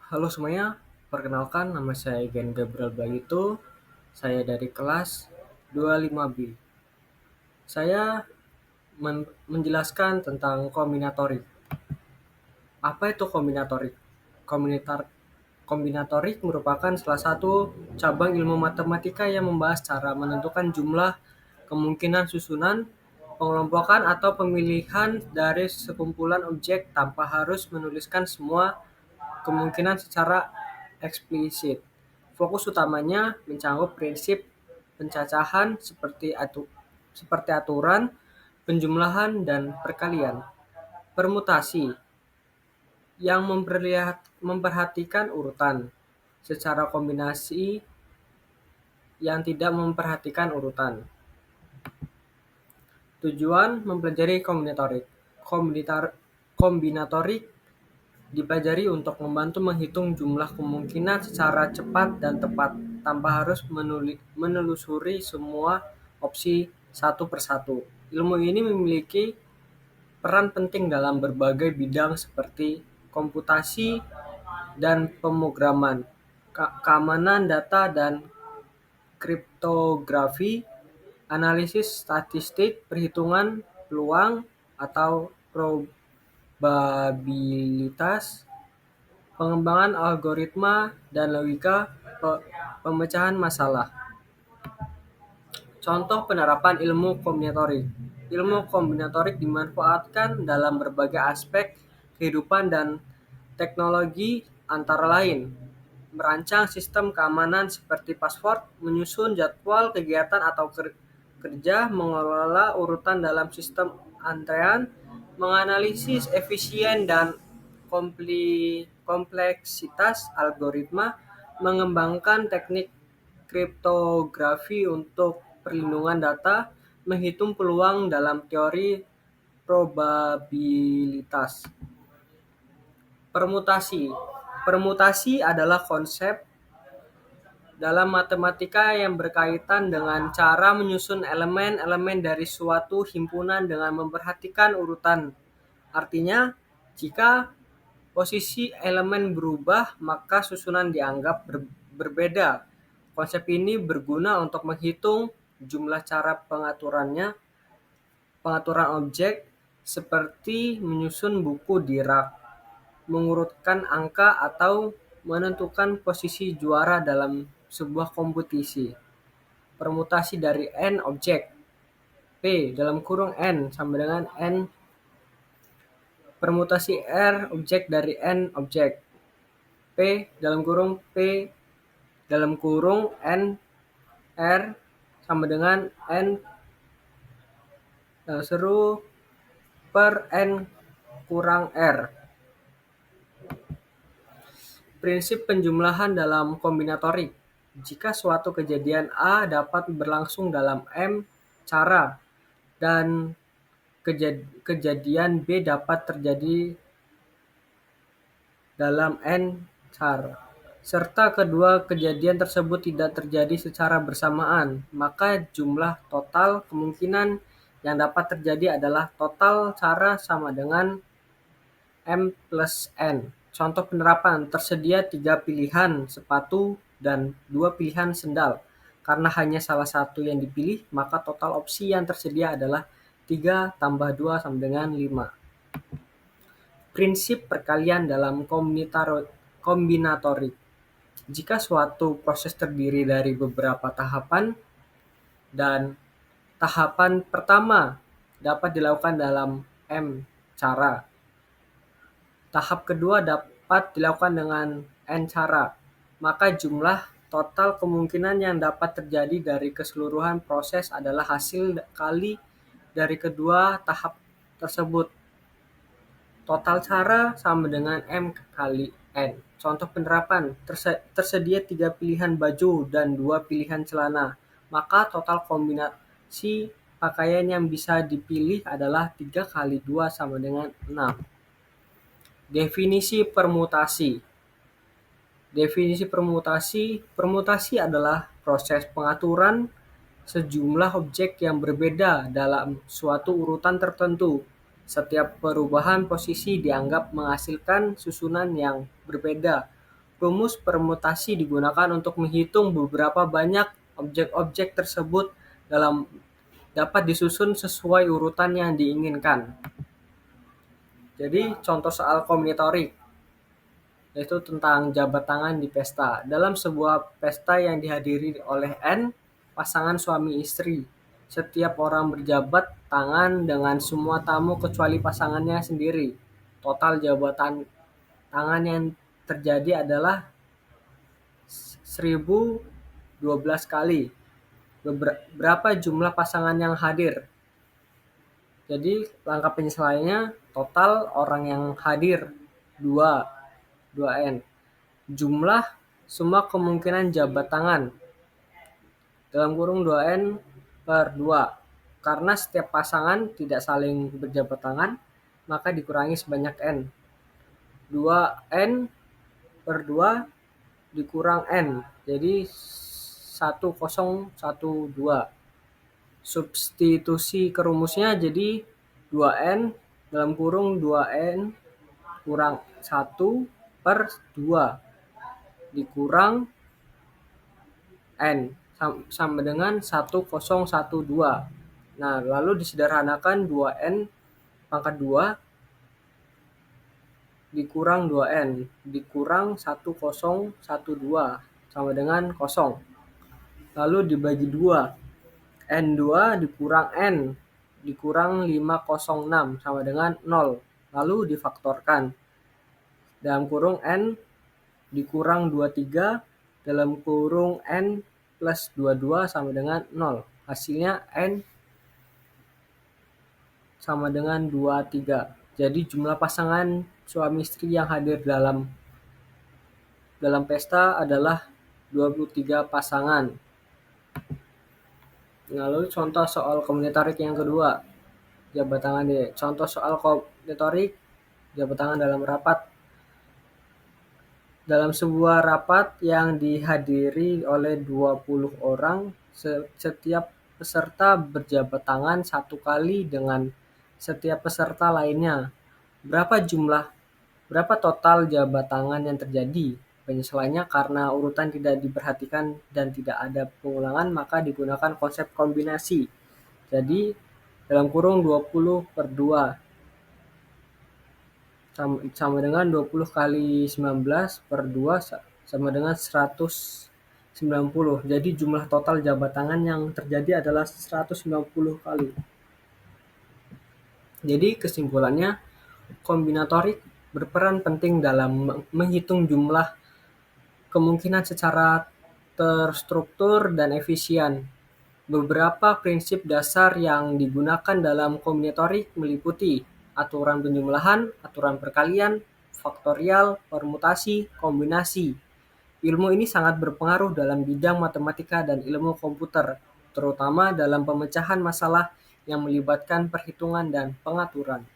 Halo semuanya, perkenalkan nama saya Gen Gabriel Bayito. Saya dari kelas 25B. Saya menjelaskan tentang kombinatorik. Apa itu kombinatorik? Kombinatorik merupakan salah satu cabang ilmu matematika yang membahas cara menentukan jumlah, kemungkinan susunan, pengelompokan atau pemilihan dari sekumpulan objek tanpa harus menuliskan semua kemungkinan secara eksplisit. Fokus utamanya mencakup prinsip pencacahan seperti aturan, penjumlahan, dan perkalian. Permutasi yang memperhatikan urutan, secara kombinasi yang tidak memperhatikan urutan. Tujuan mempelajari kombinatorik. Kombinatorik dipelajari untuk membantu menghitung jumlah kemungkinan secara cepat dan tepat, tanpa harus menelusuri semua opsi satu persatu. Ilmu ini memiliki peran penting dalam berbagai bidang seperti komputasi dan pemrograman, keamanan data dan kriptografi, analisis statistik, perhitungan peluang atau probabilitas, pengembangan algoritma, dan logika pemecahan masalah. Contoh penerapan ilmu kombinatorik. Ilmu kombinatorik dimanfaatkan dalam berbagai aspek kehidupan dan teknologi, antara lain merancang sistem keamanan seperti password, menyusun jadwal kegiatan atau kerja, mengelola urutan dalam sistem antrean, menganalisis efisien dan kompleksitas algoritma, mengembangkan teknik kriptografi untuk perlindungan data, menghitung peluang dalam teori probabilitas. Permutasi. Permutasi adalah konsep dalam matematika yang berkaitan dengan cara menyusun elemen-elemen dari suatu himpunan dengan memperhatikan urutan. Artinya, jika posisi elemen berubah, maka susunan dianggap berbeda. Konsep ini berguna untuk menghitung jumlah cara pengaturan objek, seperti menyusun buku di rak, mengurutkan angka, atau menentukan posisi juara dalam sebuah kompetisi. Permutasi dari n objek, P dalam kurung n sama dengan n. Permutasi R objek dari n objek, P dalam kurung P dalam kurung n R sama dengan n seru per n kurang R. Prinsip penjumlahan dalam kombinatorik. Jika suatu kejadian A dapat berlangsung dalam M cara dan kejadian B dapat terjadi dalam N cara, serta kedua kejadian tersebut tidak terjadi secara bersamaan, maka jumlah total kemungkinan yang dapat terjadi adalah total cara sama dengan M plus N. Contoh penerapan, tersedia 3 pilihan sepatu dan 2 pilihan sendal. Karena hanya salah satu yang dipilih, maka total opsi yang tersedia adalah 3 tambah 2 sama dengan 5. Prinsip perkalian dalam kombinatorik. Jika suatu proses terdiri dari beberapa tahapan dan tahapan pertama dapat dilakukan dalam M cara, tahap kedua dapat dilakukan dengan N cara, maka jumlah total kemungkinan yang dapat terjadi dari keseluruhan proses adalah hasil kali dari kedua tahap tersebut. Total cara sama dengan M kali N. Contoh penerapan, tersedia 3 pilihan baju dan 2 pilihan celana, maka total kombinasi pakaian yang bisa dipilih adalah 3 kali 2 sama dengan 6. Definisi permutasi. Definisi permutasi adalah proses pengaturan sejumlah objek yang berbeda dalam suatu urutan tertentu. Setiap perubahan posisi dianggap menghasilkan susunan yang berbeda. Rumus permutasi digunakan untuk menghitung beberapa banyak objek-objek tersebut dapat disusun sesuai urutan yang diinginkan. Jadi contoh soal kombinatorik, yaitu tentang jabat tangan di pesta. Dalam sebuah pesta yang dihadiri oleh N pasangan suami istri, setiap orang berjabat tangan dengan semua tamu kecuali pasangannya sendiri. Total jabatan tangan yang terjadi adalah 1012 kali. Berapa jumlah pasangan yang hadir? Jadi langkah penyesuaiannya, total orang yang hadir 2N. Jumlah semua kemungkinan jabat tangan dalam kurung 2N per 2. Karena setiap pasangan tidak saling berjabat tangan, maka dikurangi sebanyak N. 2N per 2 dikurang N, jadi 1012. Substitusi ke rumusnya jadi 2N dalam kurung 2N kurang 1 per 2 dikurang N sama dengan 1012. Nah, lalu disederhanakan 2N pangkat 2 dikurang 2N dikurang 1012 sama dengan 0. Lalu dibagi 2. N2 dikurang N dikurang 506 sama dengan 0. Lalu difaktorkan. Dalam kurung N dikurang 23 dalam kurung N plus 22 sama dengan 0. Hasilnya N sama dengan 23. Jadi jumlah pasangan suami istri yang hadir dalam pesta adalah 23 pasangan. Lalu contoh soal kombinatorik yang kedua, jabat tangan di. Contoh soal kombinatorik jabat tangan dalam rapat. Dalam sebuah rapat yang dihadiri oleh 20 orang, setiap peserta berjabat tangan 1 kali dengan setiap peserta lainnya. Berapa total jabat tangan yang terjadi? Penyesuaiannya karena urutan tidak diperhatikan dan tidak ada pengulangan, maka digunakan konsep kombinasi. Jadi dalam kurung 20 per 2 sama dengan 20 kali 19 per 2 sama dengan 190. Jadi jumlah total jabat tangan yang terjadi adalah 190 kali. Jadi kesimpulannya, kombinatorik berperan penting dalam menghitung jumlah kemungkinan secara terstruktur dan efisien. Beberapa prinsip dasar yang digunakan dalam kombinatorik meliputi aturan penjumlahan, aturan perkalian, faktorial, permutasi, kombinasi. Ilmu ini sangat berpengaruh dalam bidang matematika dan ilmu komputer, terutama dalam pemecahan masalah yang melibatkan perhitungan dan pengaturan.